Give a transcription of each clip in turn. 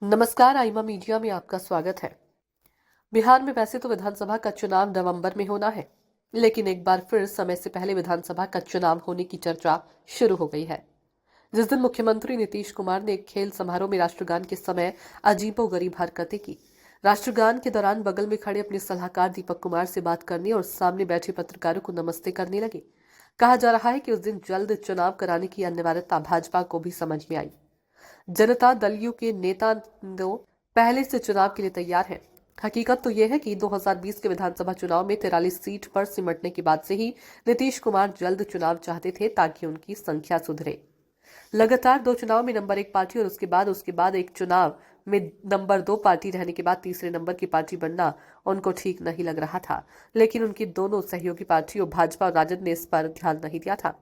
नमस्कार, आइमा मीडिया में आपका स्वागत है। बिहार में वैसे तो विधानसभा का चुनाव नवंबर में होना है, लेकिन एक बार फिर समय से पहले विधानसभा का चुनाव होने की चर्चा शुरू हो गई है। जिस दिन मुख्यमंत्री नीतीश कुमार ने एक खेल समारोह में राष्ट्रगान के समय अजीबोगरीब हरकतें की। राष्ट्रगान के दौरान बगल में खड़े अपने सलाहकार दीपक कुमार से बात करने और सामने बैठे पत्रकारों को नमस्ते करने लगे। कहा जा रहा है कि उस दिन जल्द चुनाव कराने की अनिवार्यता भाजपा को भी समझ में आई। जनता दल यू के नेता तो पहले से चुनाव के लिए तैयार हैं। हकीकत तो यह है कि 2020 के विधानसभा चुनाव में 43 सीट पर सिमटने के बाद से ही नीतीश कुमार जल्द चुनाव चाहते थे ताकि उनकी संख्या सुधरे। लगातार 2 चुनाव में नंबर 1 पार्टी और उसके बाद एक चुनाव में नंबर 2 पार्टी रहने के बाद तीसरे नंबर की पार्टी बनना उनको ठीक नहीं लग रहा था, लेकिन उनकी दोनों सहयोगी पार्टियों भाजपा और राजद ने इस पर ध्यान नहीं दिया था।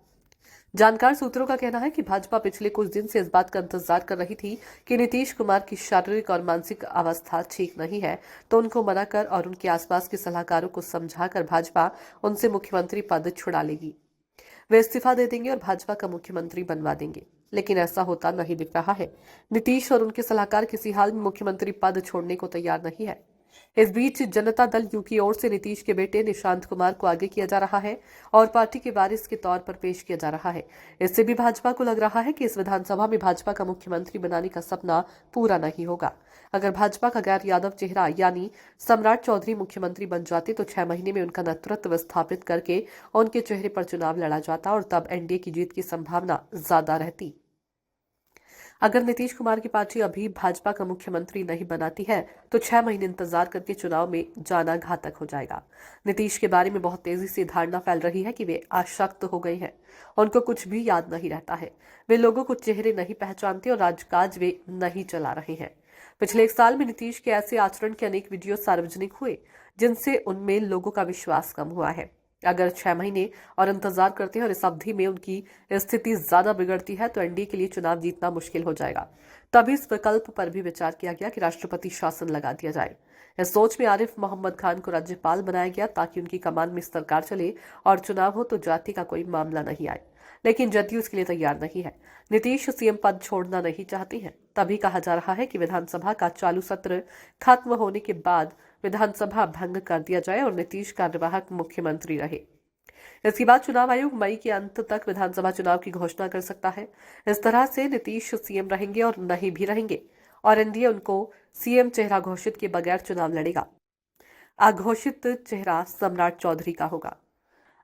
जानकार सूत्रों का कहना है कि भाजपा पिछले कुछ दिन से इस बात का इंतजार कर रही थी कि नीतीश कुमार की शारीरिक और मानसिक अवस्था ठीक नहीं है, तो उनको मना कर और उनके आसपास के सलाहकारों को समझाकर भाजपा उनसे मुख्यमंत्री पद छुड़ा लेगी। वे इस्तीफा दे देंगे और भाजपा का मुख्यमंत्री बनवा देंगे, लेकिन ऐसा होता नहीं दिख रहा है। नीतीश और उनके सलाहकार किसी हाल में मुख्यमंत्री पद छोड़ने को तैयार नहीं है। इस बीच जनता दल यू की ओर से नीतीश के बेटे निशांत कुमार को आगे किया जा रहा है और पार्टी के वारिस के तौर पर पेश किया जा रहा है। इससे भी भाजपा को लग रहा है कि इस विधानसभा में भाजपा का मुख्यमंत्री बनाने का सपना पूरा नहीं होगा। अगर भाजपा का गैर यादव चेहरा यानी सम्राट चौधरी मुख्यमंत्री बन जाते तो 6 महीने में उनका नेतृत्व स्थापित करके उनके चेहरे पर चुनाव लड़ा जाता और तब एनडीए की जीत की संभावना ज्यादा रहती। अगर नीतीश कुमार की पार्टी अभी भाजपा का मुख्यमंत्री नहीं बनाती है तो 6 महीने इंतजार करके चुनाव में जाना घातक हो जाएगा। नीतीश के बारे में बहुत तेजी से धारणा फैल रही है कि वे आशक्त हो गए हैं, उनको कुछ भी याद नहीं रहता है, वे लोगों को चेहरे नहीं पहचानते और राजकाज वे नहीं चला रहे हैं। पिछले 1 साल में नीतीश के ऐसे आचरण के अनेक वीडियो सार्वजनिक हुए जिनसे उनमें लोगों का विश्वास कम हुआ है। अगर 6 महीने और इंतजार करते हैं और इस अवधि में उनकी स्थिति ज्यादा बिगड़ती है तो एनडीए के लिए चुनाव जीतना मुश्किल हो जाएगा। तभी इस विकल्प पर भी विचार किया गया कि राष्ट्रपति शासन लगा दिया जाए। इस सोच में आरिफ मोहम्मद खान को राज्यपाल बनाया गया ताकि उनकी कमान में सरकार चले और चुनाव हो तो जाति का कोई मामला नहीं आए, लेकिन जदयू इसके लिए तैयार नहीं है। नीतीश सीएम पद छोड़ना नहीं चाहती हैं। तभी कहा जा रहा है कि विधानसभा का चालू सत्र खत्म होने के बाद विधानसभा भंग कर दिया जाए और नीतीश कार्यवाहक मुख्यमंत्री रहे। इसके बाद चुनाव आयोग मई के अंत तक विधानसभा चुनाव की घोषणा कर सकता है। इस तरह से नीतीश सीएम रहेंगे और नहीं भी रहेंगे और एनडीए उनको सीएम चेहरा घोषित के बगैर चुनाव लड़ेगा। अघोषित चेहरा सम्राट चौधरी का होगा।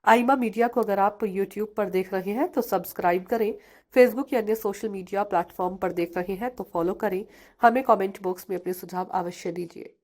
आइमा मीडिया को अगर आप यूट्यूब पर देख रहे हैं तो सब्सक्राइब करें, फेसबुक या अन्य सोशल मीडिया प्लेटफॉर्म पर देख रहे हैं तो फॉलो करें। हमें कमेंट बॉक्स में अपने सुझाव अवश्य दीजिए।